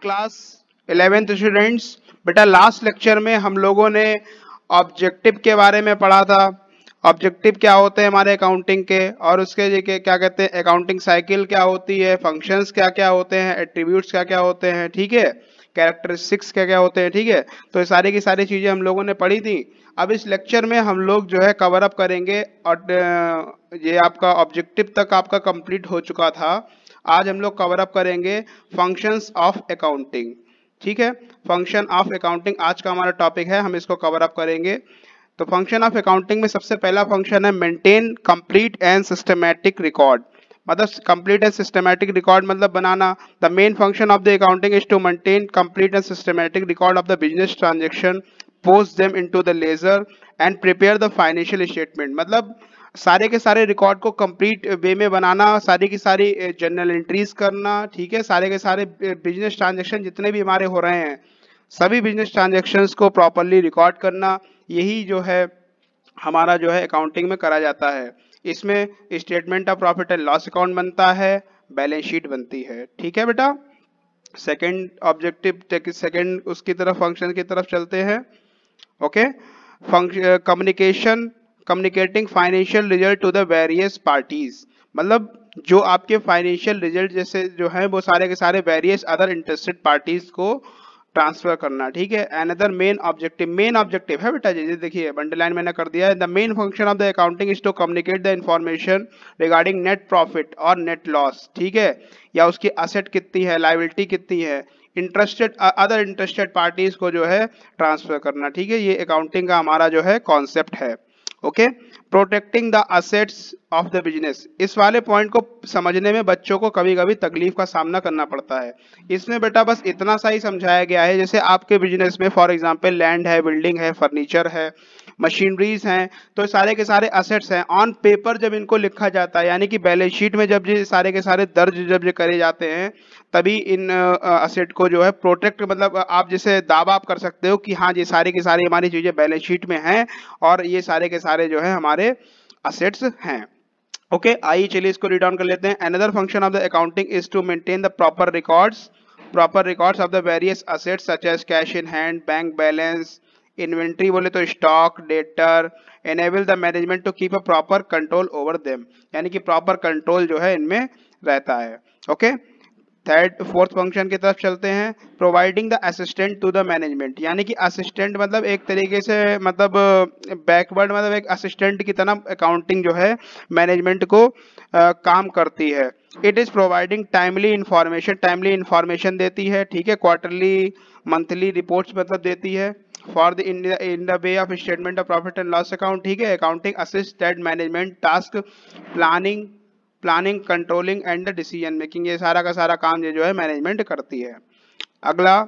Class 11th students. बेटा last lecture में हम लोगों ने ऑब्जेक्टिव के बारे में पढ़ा था। ऑब्जेक्टिव क्या होते हैं हमारे अकाउंटिंग के, और उसके क्या कहते हैं अकाउंटिंग साइकिल क्या होती है, फंक्शंस क्या क्या होते हैं, एट्रीब्यूट्स क्या क्या होते हैं, ठीक है, कैरेक्टरिस्टिक्स क्या क्या होते हैं, ठीक है। तो ये सारी की सारी चीजें हम लोगों ने पढ़ी थी। अब इस लेक्चर में हम लोग जो है कवर अप करेंगे, और ये आपका ऑब्जेक्टिव तक आपका कंप्लीट हो चुका था। आज हम लोग कवर अप करेंगे फंक्शंस ऑफ अकाउंटिंग, ठीक है। फंक्शन ऑफ अकाउंटिंग आज का हमारा टॉपिक है, हम इसको कवर अप करेंगे। तो फंक्शन ऑफ अकाउंटिंग में सबसे पहला फंक्शन है maintain complete and systematic record. मतलब कंप्लीट एंड सिस्टमैटिक रिकॉर्ड मतलब बनाना। The main function of the accounting is to maintain complete and systematic record of the business transaction, post them into the ledger and prepare the financial statement. मतलब सारे के सारे record को complete वे में बनाना, सारी की सारी जर्नल एंट्रीज करना, ठीक है। सारे के सारे बिजनेस ट्रांजैक्शन जितने भी हमारे हो रहे हैं, सभी बिजनेस ट्रांजैक्शंस को प्रॉपरली रिकॉर्ड करना, यही जो है हमारा जो है अकाउंटिंग में करा जाता है। इसमें statement of profit and loss account बनता है, बैलेंस शीट बनती है, ठीक है बेटा। सेकंड ऑब्जेक्टिव, सेकंड उसकी तरफ फंक्शन की तरफ चलते हैं। Okay, communication, communicating financial result to the various parties. मतलब जो आपके फाइनेंशियल रिजल्ट जैसे जो है वो सारे के सारे वेरियस अदर इंटरेस्टेड पार्टीज को ट्रांसफर करना, ठीक है। Another main objective, main objective है बेटा जी, देखिए अंडरलाइन मैंने कर दिया है। The main function of the accounting is to communicate the information regarding net profit और नेट लॉस, ठीक है, या उसकी असेट कितनी है, लायबिलिटी कितनी है, इंटरेस्टेड अदर इंटरेस्टेड पार्टीज को जो है ट्रांसफर करना, ठीक है। ये अकाउंटिंग का हमारा जो है कॉन्सेप्ट है। Okay, protecting the assets of the business. इस वाले पॉइंट को समझने में बच्चों को कभी कभी तकलीफ का सामना करना पड़ता है। इसमें बेटा बस इतना सा ही समझाया गया है, जैसे आपके बिजनेस में फॉर एग्जांपल लैंड है, बिल्डिंग है, फर्नीचर है, मशीनरीज हैं, तो सारे के सारे असेट्स हैं। ऑन पेपर जब इनको लिखा जाता है, यानी कि बैलेंस शीट में जब ये सारे के सारे दर्ज जब ये करे जाते हैं, तभी इन असेट को जो है प्रोटेक्ट, मतलब आप जैसे दावा आप कर सकते हो कि हाँ ये सारी की सारी हमारी चीजें बैलेंस शीट में हैं और ये सारे के सारे जो है हमारे असेट्स हैं। ओके, आइए चलिए इसको रीड ऑन कर लेते हैं। Another function of the accounting is to maintain the proper records of the various assets such as cash in hand, bank balance, inventory बोले तो stock, debtor, enable the management to keep a proper control over them, यानी कि proper control जो है इनमें रहता है। Okay, third fourth function की तरफ चलते हैं। Providing the assistant to the management, यानी कि असिस्टेंट मतलब एक तरीके से मतलब बैकवर्ड, मतलब एक असिस्टेंट की तरह अकाउंटिंग जो है मैनेजमेंट को काम करती है। It is providing timely information देती है, ठीक है। क्वार्टरली मंथली रिपोर्ट्स मतलब देती है for the in the way of statement of profit and loss account, ठीक है। Accounting assist that management task, planning controlling and the decision making, ये सारा का सारा काम ये जो है मैनेजमेंट करती है। अगला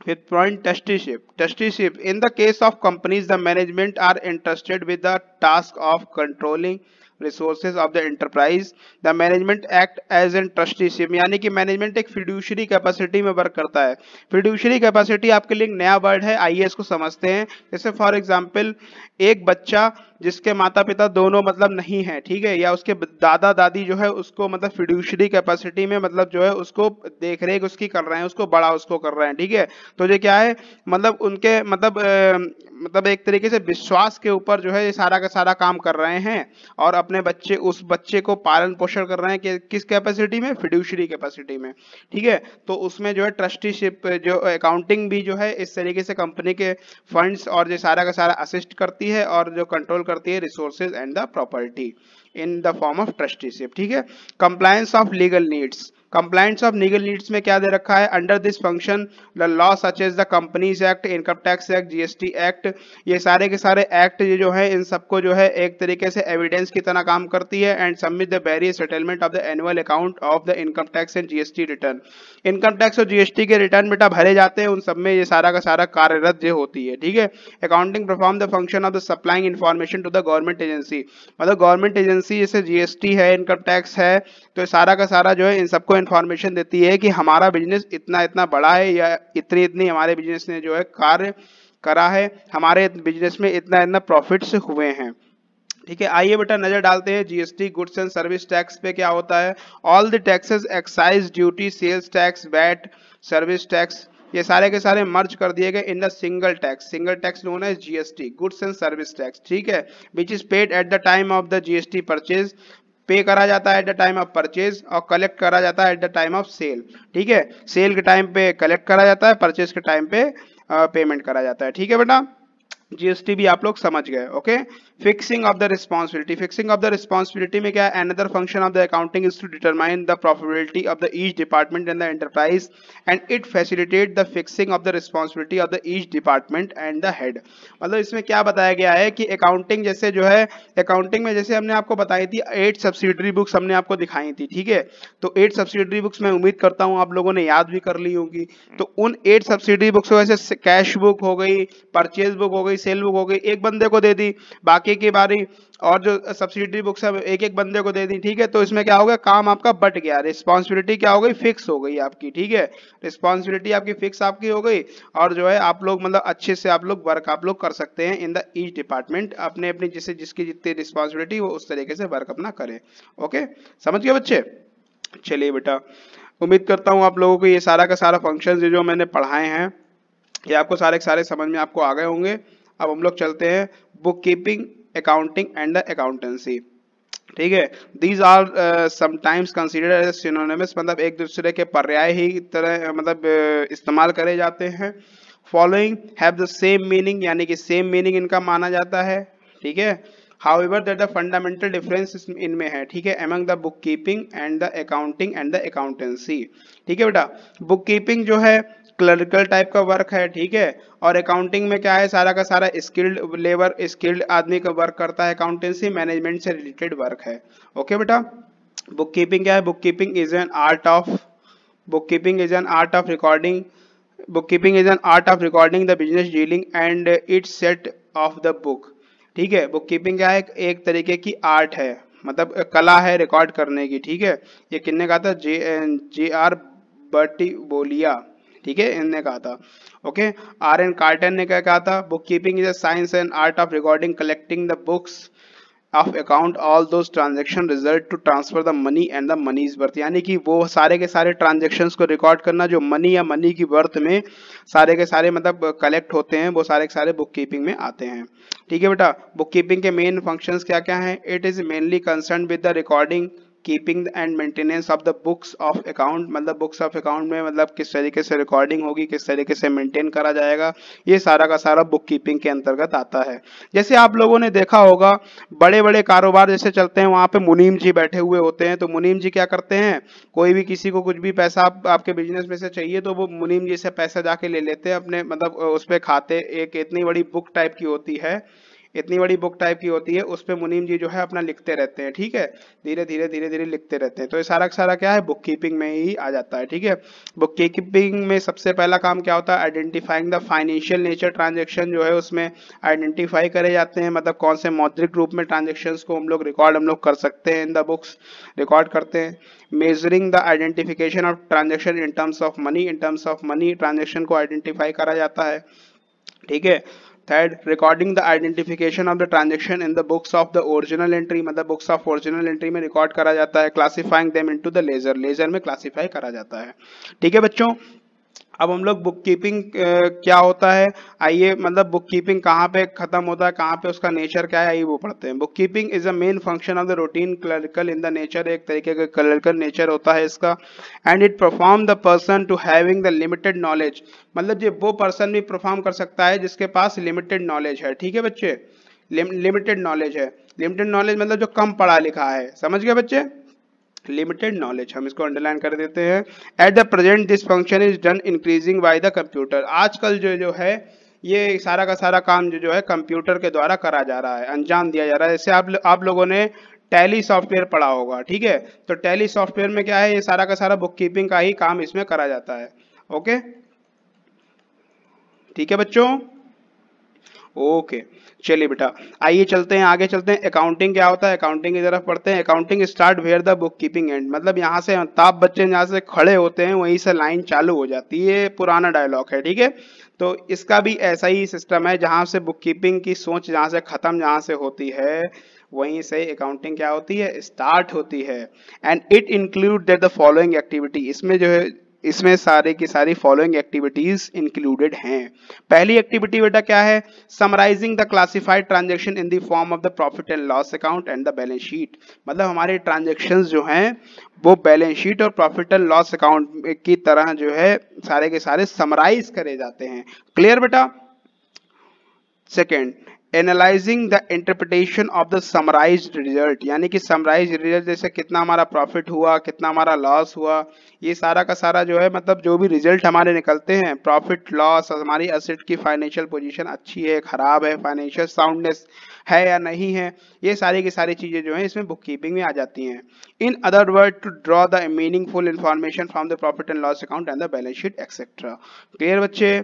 fifth point, trusteeship. In the case of companies the management are interested with the task of controlling resources of the enterprise, the management act as an trusteeship, यानी कि मैनेजमेंट एक फिड्यूशरी कैपेसिटी में work करता है। Fiduciary capacity आपके लिए एक नया वर्ड है, आइए इसको समझते हैं। जैसे फॉर एग्जांपल एक बच्चा जिसके माता पिता दोनों मतलब नहीं है, ठीक है, या उसके दादा दादी जो है उसको मतलब फिड्यूशरी कैपेसिटी में मतलब जो है उसको देख रेख उसकी कर रहे हैं, उसको बड़ा उसको कर रहे हैं, ठीक है। तो ये क्या है, मतलब उनके मतलब एक तरीके से विश्वास के ऊपर जो है ये सारा का सारा काम कर रहे हैं, और अपने उस बच्चे को पालन पोषण कर रहे हैं कि किस कैपेसिटी में, फिड्यूशरी कैपेसिटी में, ठीक है। तो उसमें जो है ट्रस्टीशिप, जो अकाउंटिंग भी जो है इस तरीके से कंपनी के फंड्स और ये सारा का सारा असिस्ट करती है और जो कंट्रोल करती है resources and the property in the form of trusteeship, ठीक है। Compliance of legal needs, compliance of legal needs में क्या दे रखा है, under this function the law such as the companies act, income tax act, GST act, ये सारे के सारे एक्ट ये जो है इन सबको जो है एक तरीके से एविडेंस की तरह काम करती है। And submit the various settlement of the annual account of the income tax and GST return, income tax और जीएसटी के रिटर्न बेटा भरे जाते हैं, उन सब में ये सारा का सारा कार्यरत जो होती है, ठीक है। Accounting perform the function of the supplying information to the government agency, मतलब गवर्नमेंट एजेंसी जैसे जीएसटी है, इनकम टैक्स है, तो सारा का सारा जो है इन सबको इन्फॉर्मेशन देती है कि हमारा बिजनेस इतना इतना बड़ा है या इतनी इतनी हमारे बिजनेस ने जो है कार्य करा है, हमारे बिजनेस में इतना इतना प्रॉफिट्स हुए हैं। ठीक है, आइए बेटा नजर डालते हैं GST goods and service tax पे क्या होता है। All the taxes, excise duty, sales tax, VAT, service tax, ये सारे के सारे मर्ज कर दिए गए in the single tax. Single tax known as GST, goods and service tax. ठीक है, which is paid at the time of the GST purchase, pay करा जाता है at the time of purchase और कलेक्ट करा जाता है at the time of sale. ठीक है, सेल के टाइम पे कलेक्ट करा जाता है, परचेज के टाइम पे पेमेंट करा जाता है। ठीक है बेटा, जीएसटी भी आप लोग समझ गए। Okay, fixing of the responsibility. Fixing of the responsibility में क्या है, another function of the accounting is to determine the profitability of the each department and the enterprise and it facilitate the fixing of the responsibility of the each department and the head. मतलब इसमें क्या बताया गया है कि accounting जैसे जो है, अकाउंटिंग में जैसे हमने आपको बताई थी 8 सब्सिडरी बुक्स हमने आपको दिखाई थी। ठीक है, तो 8 सब्सिडरी बुक्स मैं उम्मीद करता हूँ आप लोगों ने याद भी कर ली होंगी। तो उन 8 सब्सिडरी बुक्स वैसे कैश बुक हो गई, परचेज बुक हो गई, सेल बुक हो गई, एक बंदे को दे दी, बाकी की बारी और जो सब्सिडरी बुक्स है एक एक बंदे को दे दी। ठीक है, तो इसमें क्या हो गया, काम आपका बट गया, रिस्पॉन्सिबिलिटी क्या हो गई, फिक्स हो गई आपकी। ठीक है, रिस्पॉन्सिबिलिटी आपकी फिक्स आपकी हो गई और जो है आप लोग मतलब अच्छे से आप लोग वर्क आप लोग कर सकते हैं इन द ईच डिपार्टमेंट, अपने अपनी जिससे जिसकी जितनी रिस्पॉन्सिबिलिटी वो उस तरीके से वर्क अपना करें। ओके, समझ गए बच्चे। चलिए बेटा, उम्मीद करता हूँ आप लोगों को ये सारा का सारा फंक्शन जो मैंने पढ़ाए हैं ये आपको सारे के सारे समझ में आपको आ गए होंगे। अब हम लोग चलते हैं book keeping, accounting and the accountancy. ठीक है, these are sometimes considered as synonymous, मतलब एक दूसरे के पर्याय ही तरह मतलब इस्तेमाल करे जाते हैं। Following have the same meaning, यानी कि सेम मीनिंग इनका माना जाता है। ठीक है, however that the fundamental difference इनमें है। ठीक है, among the bookkeeping and the accounting and the accountancy। ठीक है बेटा, बुक कीपिंग जो है क्लरिकल टाइप का वर्क है। ठीक है, और अकाउंटिंग में क्या है, सारा का सारा स्किल्ड लेबर, स्किल्ड आदमी का वर्क करता है। अकाउंटेंसी मैनेजमेंट से रिलेटेड वर्क है। ओके बेटा, बुक कीपिंग क्या है, book keeping is an art of, book keeping is an art of recording, bookkeeping is an art of recording the business dealing and its set of the book। ठीक है, book keeping क्या है, एक तरीके की art है, मतलब कला है रिकॉर्ड करने की। ठीक है, ये किसने कहा था, जे आर बर्टिबोलिया। ठीक है, इनने कहा था। ओके, आर एन कार्टन ने क्या कहा था, book keeping is a science and art of recording collecting the books of account all those transaction result to transfer the money and the money is worth, यानी कि वो सारे के सारे ट्रांजेक्शन्स को रिकॉर्ड करना जो मनी या मनी की वर्थ में सारे के सारे मतलब कलेक्ट होते हैं, वो सारे के सारे बुक कीपिंग में आते हैं। ठीक है बेटा, बुक कीपिंग के मेन फंक्शंस क्या क्या हैं, it is mainly concern with the recording, keeping and maintenance of the books of account, मतलब बुक्स ऑफ अकाउंट में मतलब किस तरीके से रिकॉर्डिंग होगी, किस तरीके से मेंटेन करा जाएगा, ये सारा का सारा बुक कीपिंग के अंतर्गत आता है। जैसे आप लोगों ने देखा होगा बड़े बड़े कारोबार जैसे चलते हैं, वहां पे मुनीम जी बैठे हुए होते हैं। तो मुनीम जी क्या करते हैं, कोई भी किसी को कुछ भी पैसा आपके बिजनेस में से चाहिए तो वो मुनीम जी से पैसा जाके ले लेते हैं अपने, मतलब उस पर खाते, एक इतनी बड़ी बुक टाइप की होती है, इतनी बड़ी बुक टाइप की होती है, उस पे मुनीम जी जो है अपना लिखते रहते हैं। ठीक है, धीरे धीरे धीरे धीरे लिखते रहते हैं। तो ये सारा का सारा क्या है, बुक कीपिंग में ही आ जाता है। ठीक है, बुक कीपिंग में सबसे पहला काम क्या होता है, identifying the financial nature transaction जो है उसमें आइडेंटिफाई करे जाते हैं, मतलब कौन से मौद्रिक रूप में ट्रांजेक्शन को हम लोग रिकॉर्ड हम लोग कर सकते हैं, इन द बुक्स रिकॉर्ड करते हैं। Measuring the identification of transaction in terms of money, in terms of money transaction को आइडेंटिफाई करा जाता है। ठीक है, third, recording the identification of the transaction in the books of the original entry, मतलब books of original entry में record करा जाता है। Classifying them into the ledger, ledger में क्लासिफाई करा जाता है। ठीक है बच्चों, अब हम लोग बुक कीपिंग क्या होता है, आइए मतलब बुक कीपिंग कहाँ पे खत्म होता है, कहाँ पे उसका नेचर क्या है, आइए वो पढ़ते हैं। Book keeping is a main function of the routine clerical in the nature, एक तरीके का क्लरिकल नेचर होता है इसका। And it perform the person to having the limited knowledge, मतलब ये वो पर्सन भी परफॉर्म कर सकता है जिसके पास लिमिटेड नॉलेज है। ठीक है बच्चे, लिमिटेड नॉलेज है, लिमिटेड नॉलेज मतलब जो कम पढ़ा लिखा है, समझ गए बच्चे, लिमिटेड नॉलेज, हम इसको अंडरलाइन कर देते हैं। At the present this function is done increasing by the computer, आजकल जो है ये सारा का सारा काम जो है कंप्यूटर के द्वारा करा जा रहा है, अंजाम दिया जा रहा है। जैसे आप लोगों ने टैली सॉफ्टवेयर पढ़ा होगा। ठीक है, तो टैली सॉफ्टवेयर में क्या है, ये सारा का सारा बुक कीपिंग का ही काम इसमें करा जाता है। ओके, ठीक है बच्चों, ओके चलिए बेटा, आइए चलते हैं आगे, चलते हैं अकाउंटिंग क्या होता है, अकाउंटिंग की तरफ पढ़ते हैं। Accounting start where the book keeping end, मतलब यहाँ से अमिताभ बच्चन जहाँ से खड़े होते हैं वहीं से लाइन चालू हो जाती है, पुराना डायलॉग है। ठीक है, तो इसका भी ऐसा ही सिस्टम है, जहाँ से बुक कीपिंग की सोच जहाँ से खत्म जहाँ से होती है वहीं से अकाउंटिंग क्या होती है, स्टार्ट होती है। And it include that the following activity, इसमें जो है इसमें सारे की सारी फॉलोइंग एक्टिविटीज इंक्लूडेड हैं। पहली एक्टिविटी बेटा क्या है, summarising the classified transaction in the form of the profit and loss account and the balance sheet. मतलब हमारे ट्रांजैक्शंस जो हैं वो बैलेंस शीट और प्रॉफिट एंड लॉस अकाउंट की तरह जो है सारे के सारे समराइज करे जाते हैं। क्लियर बेटा। Second, analysing the interpretation of the summarised result, यानी कि समराइज रिजल्ट जैसे कितना हमारा प्रॉफिट हुआ, कितना हमारा लॉस हुआ, ये सारा का सारा जो है मतलब जो भी रिजल्ट हमारे निकलते हैं, प्रॉफिट लॉस, हमारी एसेट की फाइनेंशियल पोजीशन अच्छी है खराब है, फाइनेंशियल साउंडनेस है या नहीं है, ये सारी की सारी चीजें जो है इसमें बुक कीपिंग में आ जाती हैं। In other word, to draw the meaningful information from the profit and loss account and the balance sheet etcetera. Clear बच्चे।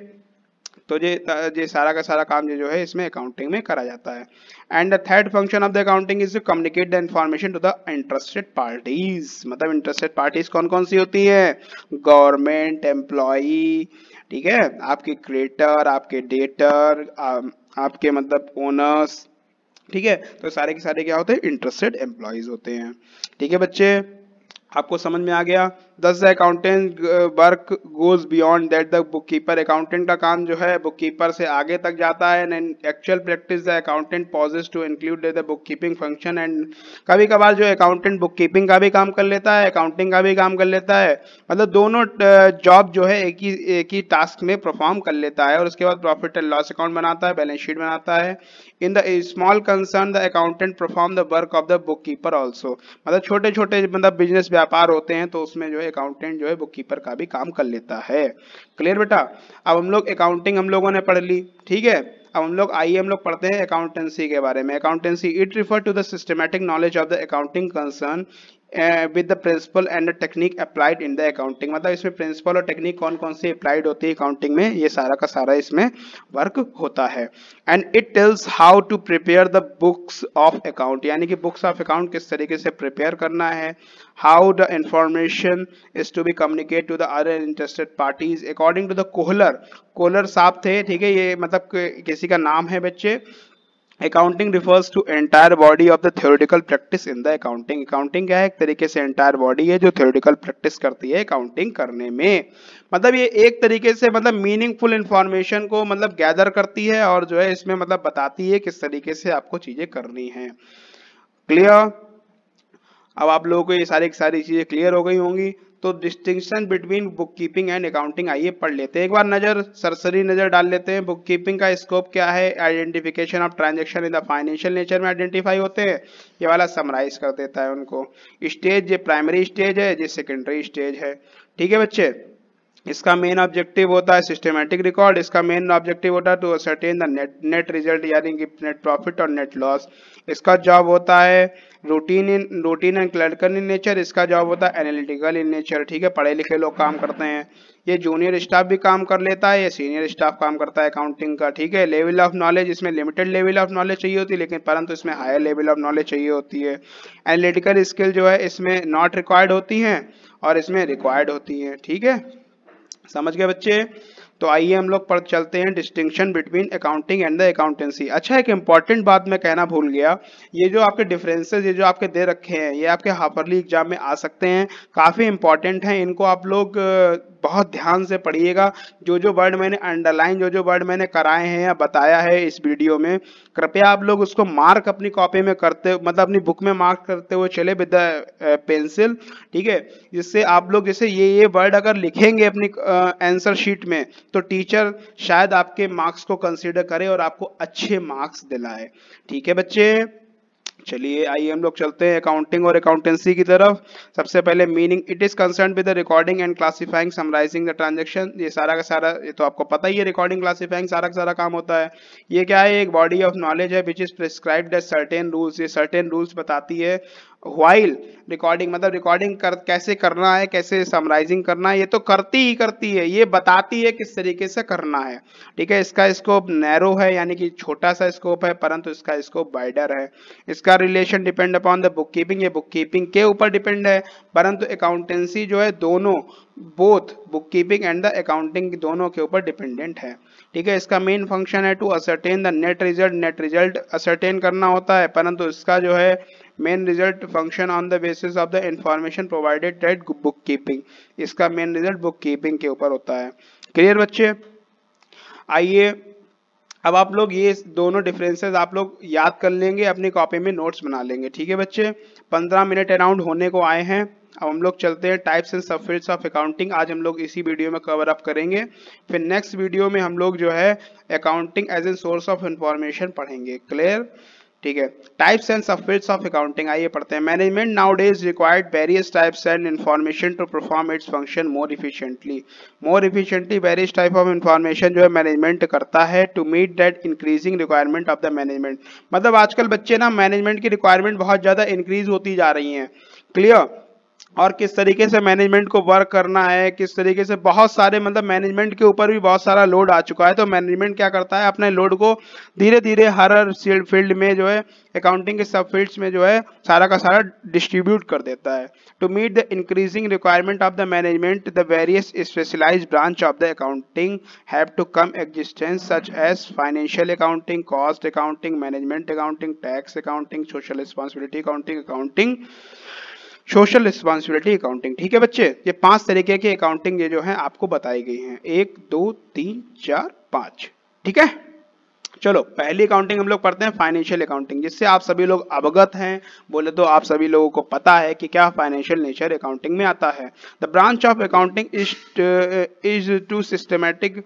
तो ये सारा का सारा काम जो है इसमें अकाउंटिंग में करा जाता है। And the third function of the accounting is to communicate the information to the interested parties. मतलब इंटरेस्टेड पार्टीज कौन कौन सी होती है, गवर्नमेंट, एम्प्लॉई, ठीक है, आपके क्रेडिटर, आपके डेटर, आपके मतलब ओनर्स, ठीक है। तो सारे के सारे क्या होते हैं, इंटरेस्टेड एम्प्लॉइज होते हैं। ठीक है बच्चे, आपको समझ में आ गया। दस the accountant work goes beyond that the book keeper, accountant का काम जो है बुक कीपर से आगे तक जाता है। And actual practice the accountant poses to include the book keeping function. And कभी कभार जो अकाउंटेंट बुक कीपिंग का भी काम कर लेता है, अकाउंटिंग का भी काम कर लेता है, मतलब दोनों जॉब जो है एक ही टास्क में परफॉर्म कर लेता है। और उसके बाद प्रॉफिट एंड लॉस अकाउंट बनाता है, बैलेंस शीट बनाता है। In the small concern the accountant perform the work of the book keeper also. मतलब छोटे छोटे मतलब बिजनेस व्यापार होते हैं तो उसमें जो है अकाउंटेंट जो है बुक कीपर का भी काम कर लेता है। क्लियर बेटा। अब हम लोग अकाउंटिंग हम लोगों ने पढ़ ली, ठीक है। अब हम लोग आइए हम लोग पढ़ते हैं अकाउंटेंसी के बारे में। Accountancy it refer to the systematic knowledge of the accounting concern with the principle and the technique applied in the accounting. मतलब इसमें प्रिंसिपल और टेक्निक कौन कौन सी अप्लाइड होती है अकाउंटिंग में, ये सारा का सारा इसमें वर्क होता है। And it tells how to prepare the books of account, यानी कि बुक्स ऑफ अकाउंट किस तरीके से प्रिपेयर करना है। How the information is to be communicate to the other interested parties according to the Kohler. Kohler साहब थे, ठीक है, ये मतलब किसी का नाम है बच्चे। Accounting refers to entire body of the theoretical practice in the accounting. Accounting क्या है, एक तरीके से एंटायर बॉडी है जो थ्योरेटिकल प्रैक्टिस करती है अकाउंटिंग करने में। मतलब ये एक तरीके से मतलब मीनिंगफुल इंफॉर्मेशन को मतलब गैदर करती है और जो है इसमें मतलब बताती है किस तरीके से आपको चीजें करनी है। क्लियर। अब आप लोगों को ये सारी चीजें क्लियर हो गई होंगी। तो distinction between book keeping and accounting आइए पढ़ लेते हैं। एक बार सरसरी नजर डाल लेते हैं। बुक कीपिंग का स्कोप क्या है, identification of transaction in the financial nature में आइडेंटिफाई होते हैं, ये वाला समराइज कर देता है उनको। स्टेज, ये प्राइमरी स्टेज है, ये सेकेंडरी स्टेज है, ठीक है बच्चे। इसका मेन ऑब्जेक्टिव होता है सिस्टमैटिक रिकॉर्ड, इसका मेन ऑब्जेक्टिव होता है to ascertain the net result, यानी कि नेट प्रॉफिट और नेट लॉस। इसका जॉब होता है routine and clerical in nature, इसका जॉब होता है एनालिटिकल इन नेचर, ठीक है, पढ़े लिखे लोग काम करते हैं। ये जूनियर स्टाफ भी काम कर लेता है, ये सीनियर स्टाफ काम करता है अकाउंटिंग का, ठीक है। लेवल ऑफ नॉलेज, इसमें लिमिटेड लेवल ऑफ नॉलेज चाहिए होती है, लेकिन परंतु इसमें हायर लेवल ऑफ नॉलेज चाहिए होती है। एनालिटिकल स्किल जो है इसमें नॉट रिक्वायर्ड होती हैं और इसमें रिक्वायर्ड होती हैं, ठीक है। समझ गए बच्चे। तो आइए हम लोग पढ़ चलते हैं distinction between accounting and the accountancy. अच्छा, एक इंपॉर्टेंट बात मैं कहना भूल गया, ये जो आपके डिफरेंसेस ये जो आपके दे रखे हैं ये आपके हाफरली एग्जाम में आ सकते हैं, काफी इंपॉर्टेंट हैं, इनको आप लोग बहुत ध्यान से पढ़िएगा। जो वर्ड मैंने अंडरलाइन, जो वर्ड मैंने कराए हैं या बताया है इस वीडियो में, कृपया आप लोग उसको मार्क अपनी कॉपी में करते, मतलब अपनी बुक में मार्क करते हुए चले विद द पेंसिल, ठीक है। जिससे आप लोग जैसे ये वर्ड अगर लिखेंगे अपनी आंसर शीट में तो टीचर शायद आपके मार्क्स को कंसीडर करे और आपको अच्छे मार्क्स दिलाए, ठीक है बच्चे। चलिए आइए हम लोग चलते हैं अकाउंटिंग और अकाउंटेंसी की तरफ। सबसे पहले meaning, it is concern with the recording and classifying summarising the transaction. ये सारा का सारा, ये तो आपको पता ही है, रिकॉर्डिंग क्लासिफाइंग सारा का सारा काम होता है। ये क्या है, एक बॉडी ऑफ नॉलेज है which is prescribed as certain rules, ये सर्टेन रूल्स बताती है व्हाइल रिकॉर्डिंग, मतलब रिकॉर्डिंग कैसे करना है, कैसे समराइजिंग करना है, ये तो करती ही करती है, ये बताती है किस तरीके से करना है। ठीक है, इसका स्कोप नैरो है, यानी कि छोटा सा स्कोप है, परंतु इसका स्कोप वाइडर है। इसका relation depend upon the book keeping, ये बुक कीपिंग के ऊपर डिपेंड है, परंतु अकाउंटेंसी जो है दोनों, both book keeping and the accounting दोनों के ऊपर डिपेंडेंट है। ठीक है, इसका मेन फंक्शन है to ascertain the net result, net result ascertain करना होता है, परंतु इसका जो है main result function on the basis of the information provided at book keeping, इसका मेन रिजल्ट बुक कीपिंग के ऊपर होता है। क्लियर बच्चे? आइए अब आप लोग ये दोनों डिफरेंसेस आप लोग याद कर लेंगे, अपनी कॉपी में नोट्स बना लेंगे। ठीक है बच्चे, 15 मिनट अराउंड होने को आए हैं। अब हम लोग चलते हैं types and subfields of accounting, आज हम लोग इसी वीडियो में कवर अप करेंगे। फिर नेक्स्ट वीडियो में हम लोग जो है accounting as a source of information पढ़ेंगे। क्लियर? ठीक है, types and subfields of accounting आइए पढ़ते हैं। Management knowledge required various types and information to perform its function more efficiently various type of information जो है मैनेजमेंट करता है to meet that increasing requirement of the management. मतलब आजकल बच्चे ना मैनेजमेंट की रिक्वायरमेंट बहुत ज्यादा इंक्रीज होती जा रही है। क्लियर? और किस तरीके से मैनेजमेंट को वर्क करना है, किस तरीके से बहुत सारे, मतलब मैनेजमेंट के ऊपर भी बहुत सारा लोड आ चुका है, तो मैनेजमेंट क्या करता है अपने लोड को धीरे धीरे हर फील्ड में जो है अकाउंटिंग के सब फील्ड्स में जो है सारा का सारा डिस्ट्रीब्यूट कर देता है। To meet the increasing requirement of the management the various specialised branch of the accounting have to come existence such as financial accounting, cost accounting, management accounting, tax accounting, social responsibility accounting, social responsibility accounting. ठीक है बच्चे, ये 5 तरीके की accounting ये जो है आपको बताई गई हैं, 1 2 3 4 5। ठीक है, चलो पहली अकाउंटिंग हम लोग पढ़ते हैं फाइनेंशियल अकाउंटिंग, जिससे आप सभी लोग अवगत हैं, बोले तो आप सभी लोगों को पता है कि क्या फाइनेंशियल नेचर अकाउंटिंग में आता है। The branch of accounting is to systematic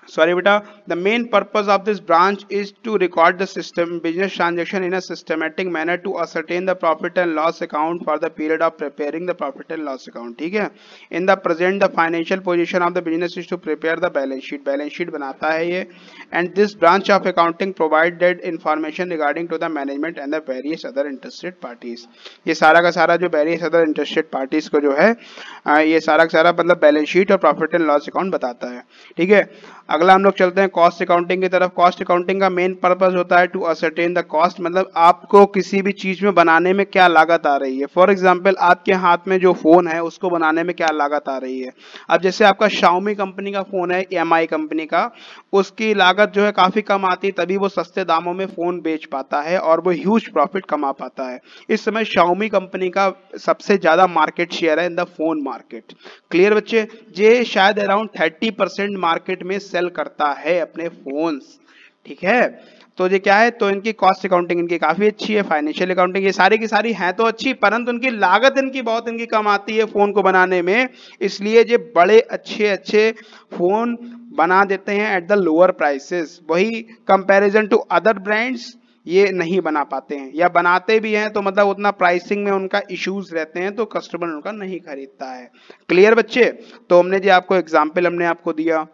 sorry beta, the main purpose of this branch is to record the system business transaction in a systematic manner to ascertain the profit and loss account for the period of preparing the profit and loss account। ठीक है, in the present the financial position of the business is to prepare the balance sheet बनाता है ये, and this branch of accounting provided information regarding to the management and the various other interested parties। ये सारा का सारा जो various other interested parties को जो है ये सारा का सारा मतलब बैलेंस शीट और प्रॉफिट एंड लॉस अकाउंट बताता है। ठीक है, अगला हम लोग चलते हैं कॉस्ट अकाउंटिंग की तरफ। कॉस्ट अकाउंटिंग का मेन पर्पस होता है टू असरटेन द कॉस्ट, मतलब आपको किसी भी चीज में बनाने में क्या लागत आ रही है। फॉर एग्जांपल आपके हाथ में जो फोन है उसको बनाने में क्या लागत आ रही है। अब जैसे आपका Xiaomi कंपनी का फोन है, MI कंपनी का, उसकी लागत जो है काफी कम आती है, तभी वो सस्ते दामों में फोन बेच पाता है और वो ह्यूज प्रॉफिट कमा पाता है। इस समय Xiaomi कंपनी का सबसे ज्यादा मार्केट शेयर है in the phone market. Clear बच्चे? ये शायद अराउंड 30% मार्केट में सेल करता है अपने फोन्स। ठीक है, तो ये क्या है, तो इनकी कॉस्ट अकाउंटिंग इनकी काफी अच्छी है। फाइनेंशियल अकाउंटिंग ये सारी की सारी है तो अच्छी, परंतु उनकी लागत इनकी बहुत इनकी कम आती है फोन को बनाने में, इसलिए ये बड़े अच्छे अच्छे फोन बना देते हैं एट द लोअर प्राइसेस। वही कंपैरिजन टू अदर ब्रांड्स ये नहीं बना पाते हैं, या बनाते भी हैं तो मतलब उतना प्राइसिंग में उनका इश्यूज रहते हैं, तो कस्टमर उनका नहीं खरीदता है। क्लियर बच्चे? तो हमने जो आपको एग्जाम्पल हमने आपको दिया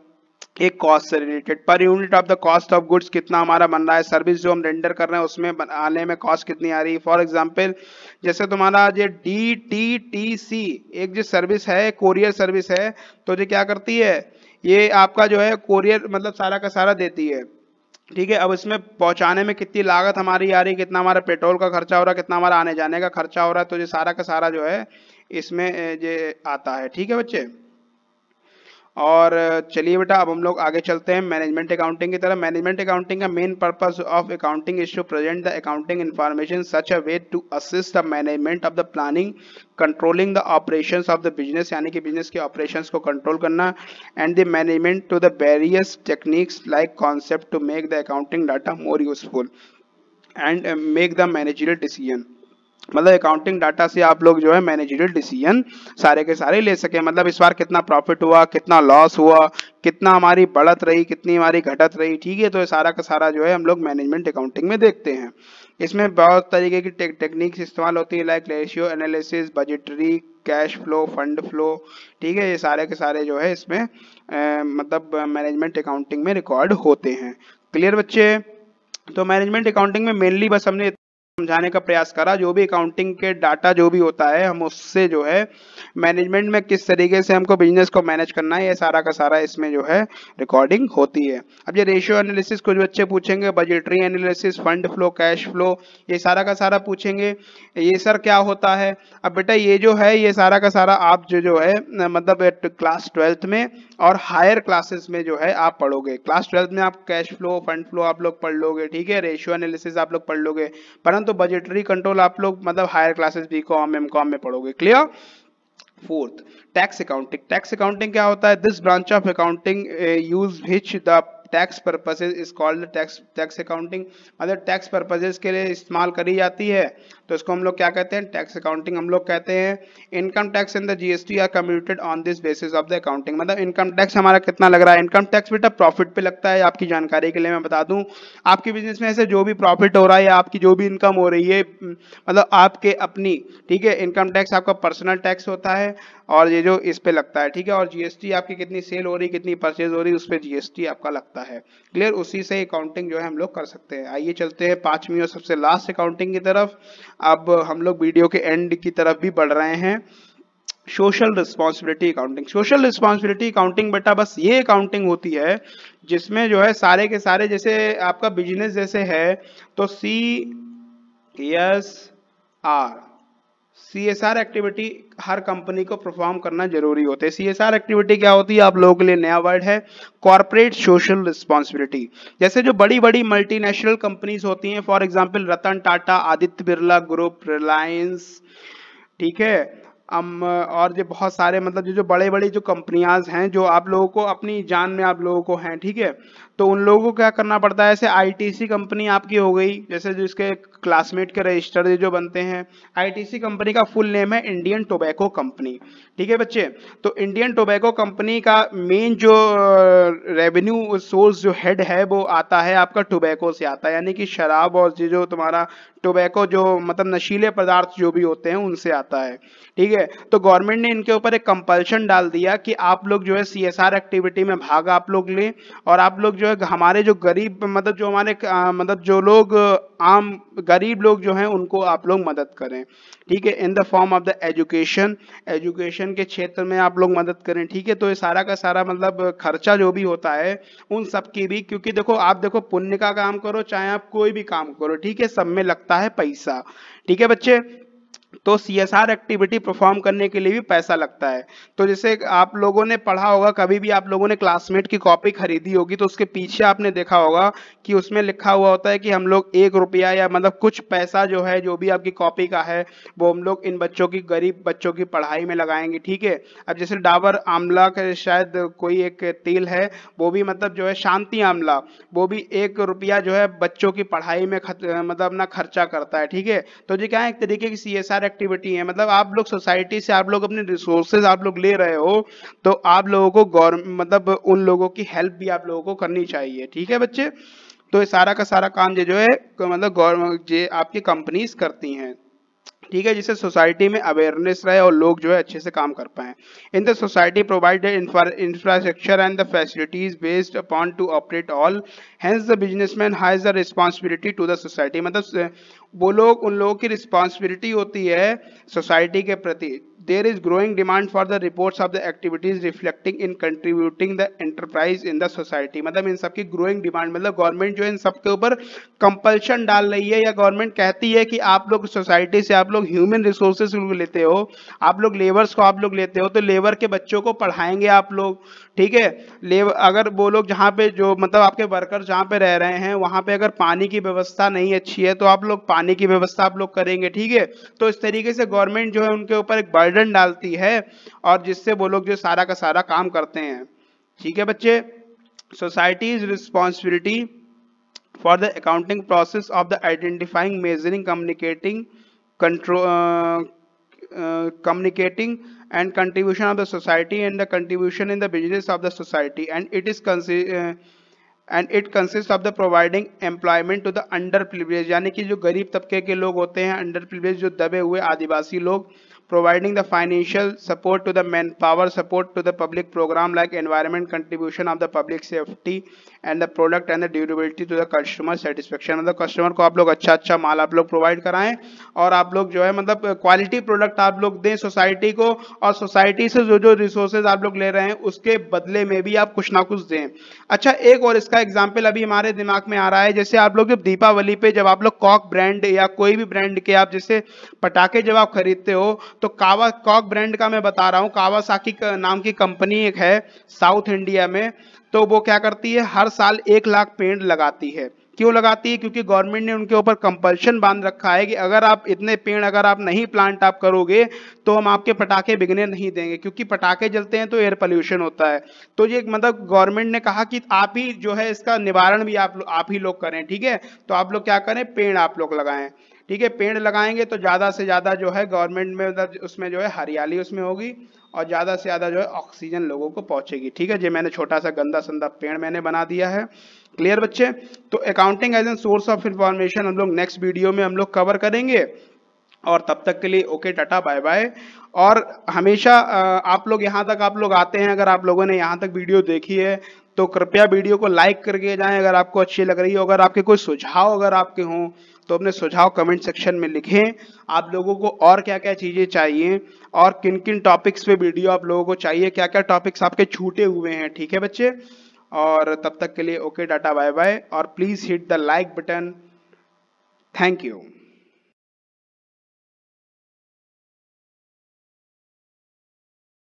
एक कॉस्ट से related, per unit of the cost of goods कितना हमारा बन रहा है, सर्विस जो हम रेंडर कर रहे हैं उसमें आने में कॉस्ट कितनी आ रही है। फॉर एग्जांपल जैसे तुम्हारा जो DTTC एक जो सर्विस है, कोरियर सर्विस है, तो ये क्या करती है, ये आपका जो है कोरियर मतलब सारा का सारा देती है। ठीक है, अब इसमें पहुंचाने में कितनी लागत हमारी आ रही है, कितना हमारा पेट्रोल का खर्चा हो रहा है, कितना हमारा आने जाने का खर्चा हो रहा है, तो ये सारा का सारा जो है इसमें ये आता है। ठीक है बच्चे, और चलिए बेटा अब हम लोग आगे चलते हैं मैनेजमेंट अकाउंटिंग की तरफ। मैनेजमेंट अकाउंटिंग का main purpose of accounting is to present the accounting information such a way to assist the management of the planning controlling the operations of the business, यानी कि बिजनेस के operations को control करना, and the management to the various techniques like concept to make the accounting data more useful and make the managerial decision. मतलब accounting data से आप लोग जो है मैनेजरियल डिसीजन सारे के सारे ले सके, मतलब इस बार कितना प्रॉफिट हुआ, कितना लॉस हुआ, कितना हमारी बढ़त रही, कितनी हमारी घटत रही। ठीक है, तो ये सारा का सारा जो है हम लोग मैनेजमेंट अकाउंटिंग में देखते हैं। इसमें बहुत तरीके की टेक्निक्स इस्तेमाल होती है, like ratio analysis, budgetary, cash flow, fund flow. ठीक है, ये सारे के सारे जो है इसमें मतलब मैनेजमेंट अकाउंटिंग में रिकॉर्ड होते हैं। क्लियर बच्चे? तो मैनेजमेंट अकाउंटिंग में मेनली बस हमने समझाने का प्रयास करा। जो भी अकाउंटिंग के डाटा जो भी होता है हम उससे जो है मैनेजमेंट में किस तरीके से हमको बिजनेस को मैनेज करना है, ये सारा का सारा इसमें जो है रिकॉर्डिंग होती है। अब ये रेशियो एनालिसिस कुछ बच्चे पूछेंगे, budgetary analysis, fund flow, cash flow, ये सारा का सारा पूछेंगे, ये सर क्या होता है। अब बेटा ये जो है ये सारा का सारा आप जो है मतलब क्लास 12th में और हायर क्लासेस में जो है आप पढ़ोगे। क्लास 12th में आप कैश फ्लो, फंड फ्लो आप लोग पढ़ लोगे, ठीक है, रेशियो एनालिसिस आप लोग पढ़ लोगे, परंतु बजटरी कंट्रोल आप लोग मतलब हायर क्लासेस बीकॉम एमकॉम में पढ़ोगे। Clear. Fourth, tax accounting. Tax accounting क्या होता है? This branch of accounting use which the tax purposes is called tax accounting. मतलब टैक्स पर्पसेज के लिए इस्तेमाल करी जाती है तो इसको हम लोग क्या कहते हैं? टैक्स अकाउंटिंग हम लोग कहते हैं। Income tax and the GST R computed on this basis of the accounting. मतलब इनकम टैक्स हमारा कितना लग रहा है? इनकम टैक्स बेटा प्रॉफिट पे लगता है। आपकी जानकारी के लिए मैं बता दूं, आपके बिजनेस में से जो भी प्रॉफिट हो रहा है या आपकी जो भी इनकम हो रही है मतलब आपके अपनी, ठीक है, इनकम टैक्स आपका पर्सनल टैक्स होता है और ये जो इस पे लगता है, ठीक है, और जीएसटी आपकी कितनी सेल हो रही, कितनी परचेज हो रही, उस पे जीएसटी आपका लगता है। क्लियर। उसी से अकाउंटिंग जो है हम लोग कर सकते हैं। आइए चलते हैं पांचवी और सबसे लास्ट अकाउंटिंग की तरफ। अब हम लोग वीडियो के एंड की तरफ भी बढ़ रहे हैं। Social responsibility accounting. Social responsibility accounting बेटा बस ये अकाउंटिंग होती है जिसमें जो है सारे के सारे, जैसे आपका बिजनेस जैसे है तो CSR एक्टिविटी हर कंपनी को परफॉर्म करना जरूरी होता है। CSR एक्टिविटी क्या होती है? आप लोगों के लिए नया वर्ड है, कॉर्पोरेट सोशल रिस्पॉन्सिबिलिटी। जैसे जो बड़ी बड़ी मल्टीनेशनल कंपनीज होती हैं, for example Ratan Tata, Aditya Birla group, Reliance, ठीक है, और जो बहुत सारे मतलब जो बड़े बड़े जो कंपनियां हैं जो आप लोगों को अपनी जान में आप लोगों को हैं, ठीक है, तो उन लोगों को क्या करना पड़ता है? जैसे आईटीसी कंपनी आपकी हो गई, जैसे जो इसके क्लासमेट के रजिस्टर जो बनते हैं, आईटीसी कंपनी का फुल नेम है इंडियन टोबैको कंपनी, ठीक है बच्चे। तो इंडियन टोबैको कंपनी का मेन जो रेवेन्यू सोर्स जो हेड है वो आता है आपका टोबैको से आता है, यानी कि शराब और जो तुम्हारा टोबैको जो मतलब नशीले पदार्थ जो भी होते हैं उनसे आता है, ठीक है। तो गवर्नमेंट ने इनके ऊपर एक कंपल्शन डाल दिया कि आप लोग जो है CSR एक्टिविटी में भाग आप लोग लें और आप लोग जो है हमारे जो गरीब मतलब जो हमारे मतलब जो लोग आम गरीब लोग जो हैं उनको आप लोग मदद करें, ठीक है, इन the form of the education. Education के क्षेत्र में आप लोग मदद करें, ठीक है। तो ये सारा का सारा मतलब खर्चा जो भी होता है उन सब की भी, क्योंकि देखो आप देखो पुण्य का काम करो चाहे आप कोई भी काम करो, ठीक है, सब में लगता है पैसा, ठीक है बच्चे। तो CSR एक्टिविटी परफॉर्म करने के लिए भी पैसा लगता है। तो जैसे आप लोगों ने पढ़ा होगा, कभी भी आप लोगों ने क्लासमेट की कॉपी खरीदी होगी तो उसके पीछे आपने देखा होगा कि उसमें लिखा हुआ होता है कि हम लोग 1 रुपया या मतलब कुछ पैसा जो है जो भी आपकी कॉपी का है वो हम लोग इन बच्चों की, गरीब बच्चों की पढ़ाई में लगाएंगे, ठीक है। अब जैसे डाबर आंवला का शायद कोई एक तेल है, वो भी मतलब जो है शांति आंवला, वो भी 1 रुपया जो है बच्चों की पढ़ाई में मतलब अपना खर्चा करता है, ठीक है। तो ये क्या है? एक तरीके की CSR एक्टिविटी है। मतलब आप लोग सोसाइटी से आप लोग अपने रिसोर्सेज आप लोग ले रहे हो तो आप लोगों को गवर्नमेंट मतलब उन लोगों की हेल्प भी आप लोगों को करनी चाहिए, ठीक है बच्चे। तो ये सारा का सारा काम जो है मतलब गवर्नमेंट जो आपकी कंपनीज करती हैं, ठीक है, जिससे सोसाइटी में अवेयरनेस रहे और लोग जो है अच्छे से काम कर पाए। In the society provided infrastructure and the facilities based upon to operate all, hence the businessman has the responsibility to the society. मतलब वो लोग, उन लोगों की रिस्पॉन्सिबिलिटी होती है सोसाइटी के प्रति। There is growing demand for the reports of the activities reflecting in contributing the enterprise in the society. मतलब इन सबकी ग्रोइंग डिमांड, मतलब गवर्नमेंट जो है इन सबके ऊपर कंपल्शन डाल रही है या गवर्नमेंट कहती है कि आप लोग सोसाइटी से आप लोग ह्यूमन रिसोर्सेज लेते हो, आप लोग लेबर्स को आप लोग लेते हो, तो लेबर के बच्चों को पढ़ाएंगे आप लोग, ठीक है। लेबर अगर वो लोग जहाँ पे जो मतलब आपके वर्कर जहाँ पे रह रहे हैं वहाँ पे अगर पानी की व्यवस्था नहीं अच्छी है तो आप लोग पानी की व्यवस्था आप लोग करेंगे, ठीक है। तो इस तरीके से गवर्नमेंट जो है उनके ऊपर एक बर्डन डालती है और जिससे वो लोग जो सारा का सारा काम करते हैं, ठीक है बच्चे। Society is responsibility for the accounting process of the identifying, measuring, communicating and contribution of the society and the contribution in the business of the society, and it consists of the providing employment to the underprivileged, यानी कि जो गरीब तबके के लोग होते हैं, underprivileged जो दबे हुए आदिवासी लोग, providing the financial support to the manpower support to the public program like environment contribution of the public safety and the product and the durability to the customer satisfaction, मतलब कस्टमर को आप लोग अच्छा माल आप लोग प्रोवाइड कराएं और आप लोग जो है मतलब क्वालिटी प्रोडक्ट आप लोग दें सोसाइटी को, और सोसाइटी से जो रिसोर्सेज आप लोग ले रहे हैं उसके बदले में भी आप कुछ ना कुछ दें। अच्छा, एक और इसका एग्जांपल अभी हमारे दिमाग में आ रहा है, जैसे आप लोग जब दीपावली पे जब आप लोग कॉक ब्रांड या कोई भी ब्रांड के आप जैसे पटाखे जब आप खरीदते हो तो कॉक ब्रांड का मैं बता रहा हूँ, कावासाकी नाम की कंपनी एक है साउथ इंडिया में, तो वो क्या करती है हर साल 1 लाख पेड़ लगाती है। क्यों लगाती है? क्योंकि गवर्नमेंट ने उनके ऊपर कंपल्शन बांध रखा है कि अगर आप इतने पेड़ अगर आप नहीं प्लांट आप करोगे तो हम आपके पटाखे बिकने नहीं देंगे, क्योंकि पटाखे जलते हैं तो एयर पोल्यूशन होता है। तो ये मतलब गवर्नमेंट ने कहा कि आप ही जो है इसका निवारण भी आप ही लोग करें, ठीक है। तो आप लोग क्या करें, पेड़ आप लोग लगाएं, ठीक है। पेड़ लगाएंगे तो ज्यादा से ज्यादा जो है गवर्नमेंट में मतलब उसमें जो है हरियाली उसमें होगी और ज्यादा से ज्यादा जो है ऑक्सीजन लोगों को पहुंचेगी, ठीक है। जो मैंने छोटा सा गंदा संदा पेड़ मैंने बना दिया है। क्लियर बच्चे? तो accounting as an source of information हम लोग नेक्स्ट वीडियो में हम लोग कवर करेंगे, और तब तक के लिए ओके टाटा बाय बाय। और हमेशा आप लोग यहाँ तक आप लोग आते हैं, अगर आप लोगों ने यहाँ तक वीडियो देखी है तो कृपया वीडियो को लाइक करके जाएं अगर आपको अच्छी लग रही हो। अगर आपके कोई सुझाव अगर आपके हों तो अपने सुझाव कमेंट सेक्शन में लिखें। आप लोगों को और क्या क्या चीज़ें चाहिए और किन किन टॉपिक्स पे वीडियो आप लोगों को चाहिए, क्या क्या टॉपिक्स आपके छूटे हुए हैं, ठीक है बच्चे। और तब तक के लिए ओके टाटा बाय बाय, और please hit the like button. Thank you.